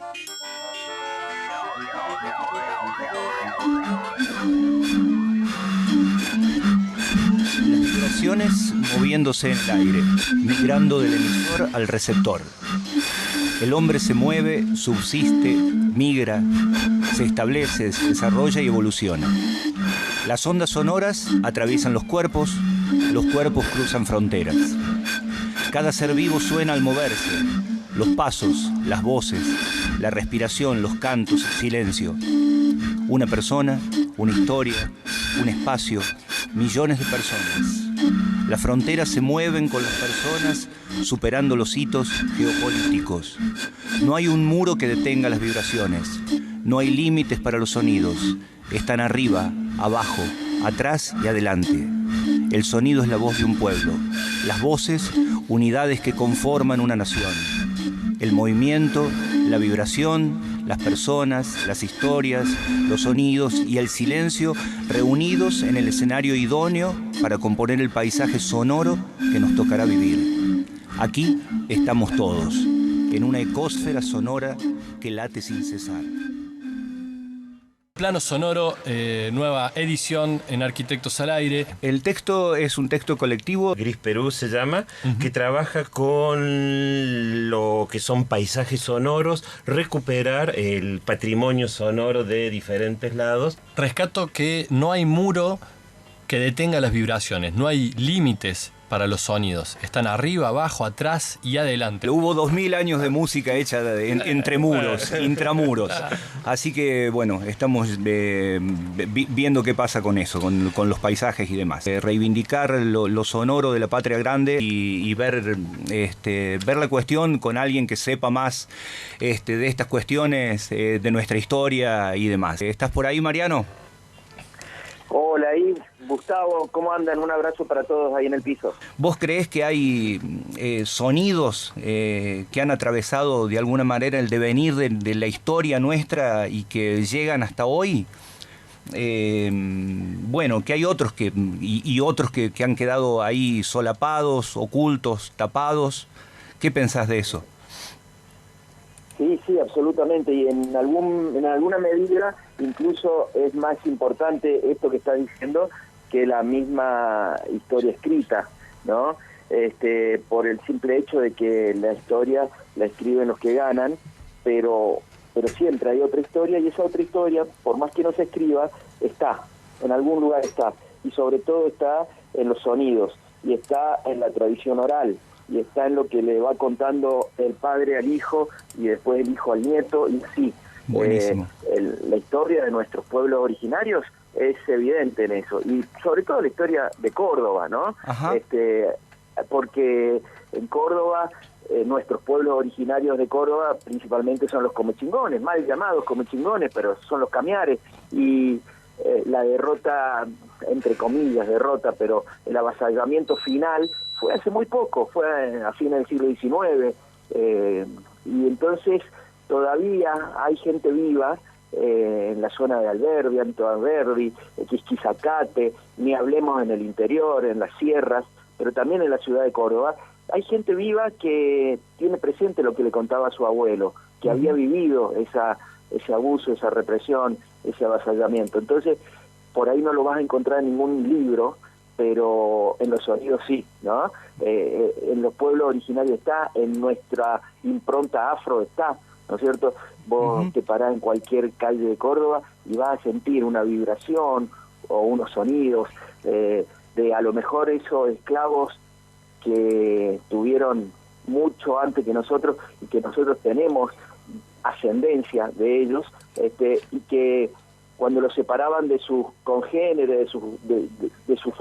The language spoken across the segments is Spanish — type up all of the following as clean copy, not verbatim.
Las vibraciones moviéndose en el aire, migrando del emisor al receptor. El hombre se mueve, subsiste, migra, se establece, se desarrolla y evoluciona. Las ondas sonoras atraviesan los cuerpos cruzan fronteras. Cada ser vivo suena al moverse, los pasos, las voces, la respiración, los cantos, el silencio. Una persona, una historia, un espacio, millones de personas. Las fronteras se mueven con las personas, superando los hitos geopolíticos. No hay un muro que detenga las vibraciones. No hay límites para los sonidos. Están arriba, abajo, atrás y adelante. El sonido es la voz de un pueblo. Las voces, unidades que conforman una nación. El movimiento, la vibración, las personas, las historias, los sonidos y el silencio reunidos en el escenario idóneo para componer el paisaje sonoro que nos tocará vivir. Aquí estamos todos, en una ecósfera sonora que late sin cesar. Plano sonoro, nueva edición en Arquitectos al Aire. El texto es un texto colectivo. Gris Perú se llama, que trabaja con lo que son paisajes sonoros, recuperar el patrimonio sonoro de diferentes lados. Rescato que no hay muro que detenga las vibraciones, no hay límites para los sonidos. Están arriba, abajo, atrás y adelante. Hubo 2000 años de música hecha entre muros, intramuros. Así que, bueno, estamos viendo qué pasa con eso, con los paisajes y demás. Reivindicar lo sonoro de la patria grande y ver la cuestión con alguien que sepa más de estas cuestiones, de nuestra historia y demás. ¿Estás por ahí, Mariano? Hola, ahí, Gustavo, ¿cómo andan? Un abrazo para todos ahí en el piso. ¿Vos creés que hay sonidos que han atravesado de alguna manera el devenir de la historia nuestra y que llegan hasta hoy? Bueno, que hay otros y otros que han quedado ahí solapados, ocultos, tapados. ¿Qué pensás de eso? Sí, absolutamente, y en alguna medida incluso es más importante esto que está diciendo que la misma historia escrita, ¿no? Por el simple hecho de que la historia la escriben los que ganan, pero siempre hay otra historia, y esa otra historia, por más que no se escriba, está, en algún lugar está, y sobre todo está en los sonidos, y está en la tradición oral, y está en lo que le va contando el padre al hijo y después el hijo al nieto, y así. Buenísimo. La historia de nuestros pueblos originarios es evidente en eso, y sobre todo la historia de Córdoba, ¿no? Ajá. Porque en Córdoba, nuestros pueblos originarios de Córdoba principalmente son los comechingones, mal llamados comechingones, pero son los camiares, y la derrota, entre comillas derrota, pero el avasallamiento final fue hace muy poco, fue a fines del siglo XIX, y entonces todavía hay gente viva en la zona de Alberdi, Alto Alberdi, Quisquizacate, ni hablemos en el interior, en las sierras, pero también en la ciudad de Córdoba. Hay gente viva que tiene presente lo que le contaba su abuelo, que había vivido ese abuso, esa represión, ese avasallamiento. Entonces, por ahí no lo vas a encontrar en ningún libro, pero en los sonidos sí, ¿no? En los pueblos originarios está, en nuestra impronta afro está, ¿no es cierto? Vos te parás en cualquier calle de Córdoba y vas a sentir una vibración o unos sonidos de a lo mejor esos esclavos que tuvieron mucho antes que nosotros y que nosotros tenemos ascendencia de ellos, y que cuando los separaban de sus congéneres,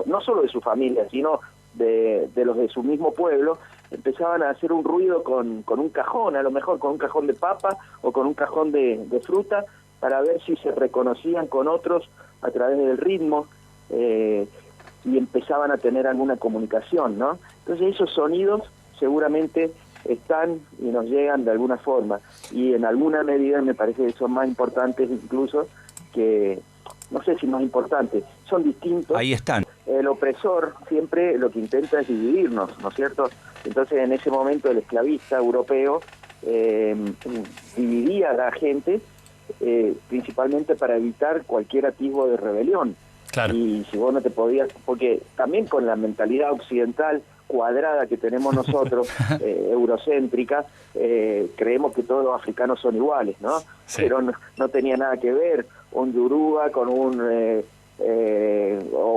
no solo de su familia, sino de los de su mismo pueblo, empezaban a hacer un ruido con un cajón, a lo mejor con un cajón de papa o con un cajón de fruta, para ver si se reconocían con otros a través del ritmo, y empezaban a tener alguna comunicación, ¿no? Entonces esos sonidos seguramente están y nos llegan de alguna forma, y en alguna medida me parece que son más importantes incluso que, no sé si más importantes, son distintos. Ahí están. El opresor siempre lo que intenta es dividirnos, ¿no es cierto? Entonces en ese momento el esclavista europeo dividía a la gente, principalmente para evitar cualquier atisbo de rebelión. Claro. Y si vos no te podías, porque también con la mentalidad occidental cuadrada que tenemos nosotros, eurocéntrica, creemos que todos los africanos son iguales, ¿no? Sí. Pero no tenía nada que ver un yoruba con o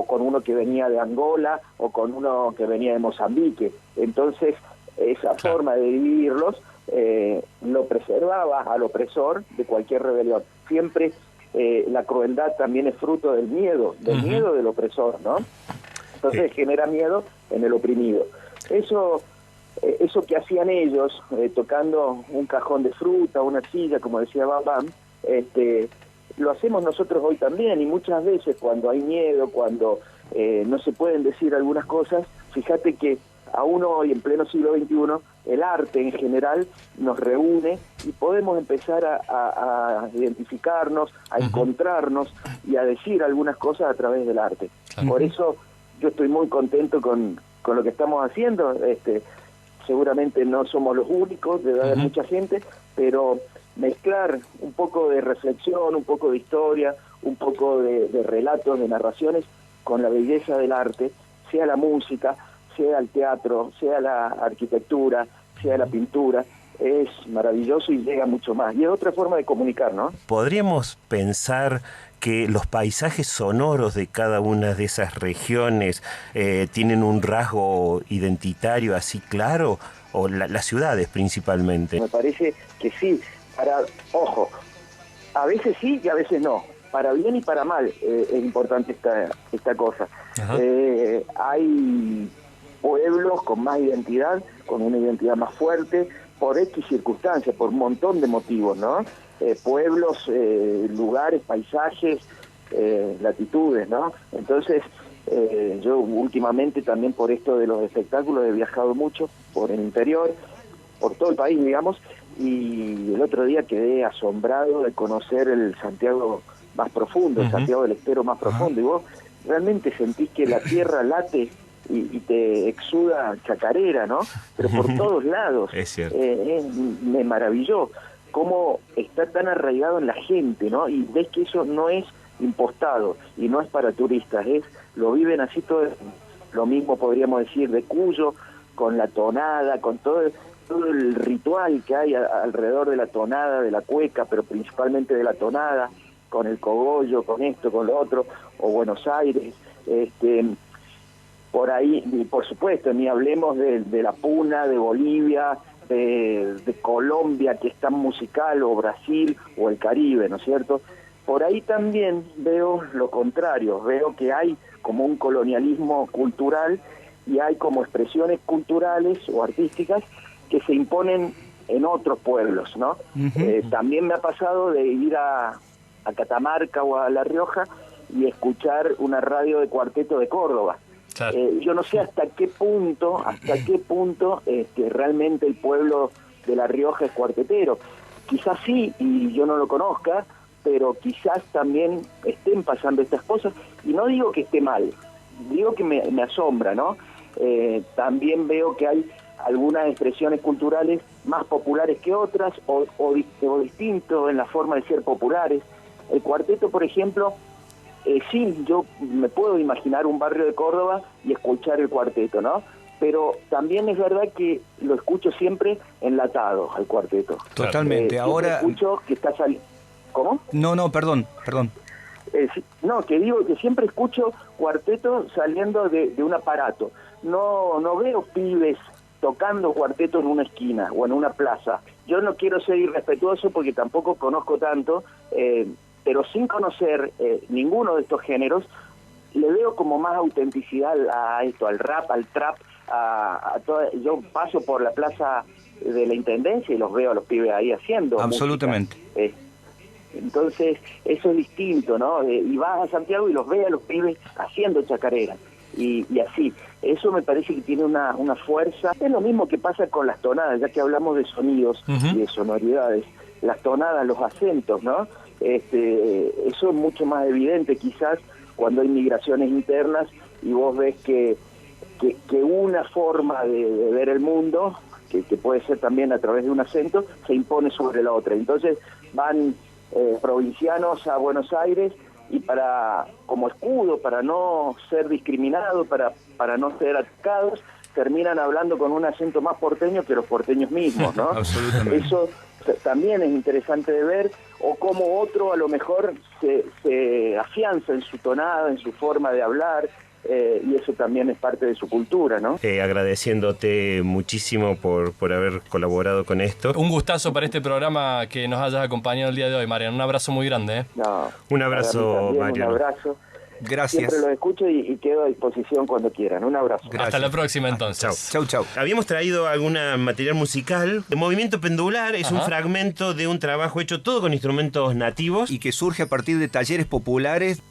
con uno que venía de Angola o con uno que venía de Mozambique. Entonces, esa forma de dividirlos lo preservaba al opresor de cualquier rebelión. Siempre la crueldad también es fruto del miedo del opresor, ¿no? Entonces genera miedo en el oprimido. Eso que hacían ellos, tocando un cajón de fruta, una silla, como decía Bam Bam, lo hacemos nosotros hoy también, y muchas veces cuando hay miedo, cuando no se pueden decir algunas cosas, fíjate que aún hoy, en pleno siglo XXI, el arte en general nos reúne y podemos empezar a identificarnos, a encontrarnos y a decir algunas cosas a través del arte. Por eso yo estoy muy contento con lo que estamos haciendo. Seguramente no somos los únicos, debe haber mucha gente, pero mezclar un poco de reflexión, un poco de historia, un poco de relatos, de narraciones, con la belleza del arte, sea la música, sea el teatro, sea la arquitectura, sea la pintura, es maravilloso y llega mucho más. Y es otra forma de comunicar, ¿no? ¿Podríamos pensar que los paisajes sonoros de cada una de esas regiones tienen un rasgo identitario así claro? ¿O las ciudades principalmente? Me parece que sí. Ojo, a veces sí y a veces no. Para bien y para mal es importante esta cosa. Hay pueblos con más identidad, con una identidad más fuerte, por X circunstancias, por un montón de motivos, ¿no? Pueblos, lugares, paisajes, latitudes, ¿no? Entonces, yo últimamente también por esto de los espectáculos he viajado mucho por el interior, por todo el país, digamos, y el otro día quedé asombrado de conocer el Santiago más profundo, el Santiago del Estero más profundo, y vos realmente sentís que la tierra late y te exuda chacarera, ¿no? Pero por todos lados. Es cierto. Me maravilló cómo está tan arraigado en la gente, ¿no? Y ves que eso no es impostado y no es para turistas, lo viven así todo. Lo mismo podríamos decir de Cuyo, con la tonada, con todo el ritual que hay alrededor de la tonada, de la cueca, pero principalmente de la tonada, con el cogollo, con esto, con lo otro, o Buenos Aires, por ahí, y por supuesto, ni hablemos de la Puna, de Bolivia, de Colombia, que es tan musical, o Brasil, o el Caribe, ¿no es cierto? Por ahí también veo lo contrario, veo que hay como un colonialismo cultural y hay como expresiones culturales o artísticas que se imponen en otros pueblos, ¿no? También me ha pasado de ir a Catamarca o a La Rioja y escuchar una radio de cuarteto de Córdoba. Claro. Yo no sé hasta qué punto realmente el pueblo de La Rioja es cuartetero. Quizás sí, y yo no lo conozca, pero quizás también estén pasando estas cosas, y no digo que esté mal, digo que me asombra, ¿no? También veo que hay algunas expresiones culturales más populares que otras, o distinto en la forma de ser populares. El cuarteto, por ejemplo, sí, yo me puedo imaginar un barrio de Córdoba y escuchar el cuarteto, ¿no? Pero también es verdad que lo escucho siempre enlatado al cuarteto. Totalmente. Ahora escucho que está saliendo. ¿Cómo? No, perdón. No, que digo que siempre escucho cuarteto saliendo de un aparato. No veo pibes tocando cuarteto en una esquina o en una plaza. Yo no quiero ser irrespetuoso porque tampoco conozco tanto, pero sin conocer ninguno de estos géneros, le veo como más autenticidad a esto, al rap, al trap, yo paso por la plaza de la Intendencia y los veo a los pibes ahí haciendo absolutamente música. Entonces eso es distinto, ¿no? Y vas a Santiago y los ves a los pibes haciendo chacarera y así. Eso me parece que tiene una fuerza. Es lo mismo que pasa con las tonadas, ya que hablamos de sonidos y de sonoridades. Las tonadas, los acentos, ¿no? Eso es mucho más evidente quizás cuando hay migraciones internas y vos ves que una forma de ver el mundo que puede ser también a través de un acento, se impone sobre la otra. Entonces van provincianos a Buenos Aires y como escudo, para no ser discriminados, para no ser atacados, terminan hablando con un acento más porteño que los porteños mismos, ¿no? Absolutamente. Eso también es interesante de ver, o como otro a lo mejor se afianza en su tonada, en su forma de hablar, y eso también es parte de su cultura, ¿no? Agradeciéndote muchísimo por haber colaborado con esto. Un gustazo para este programa que nos hayas acompañado el día de hoy, Mariano. Un abrazo muy grande, ¿eh? No, Un abrazo, Mariano. Un abrazo. Gracias. Siempre los escucho y quedo a disposición cuando quieran. Un abrazo. Gracias. Hasta la próxima, entonces. Chau. Habíamos traído algún material musical. El Movimiento Pendular es un fragmento de un trabajo hecho todo con instrumentos nativos. Y que surge a partir de talleres populares.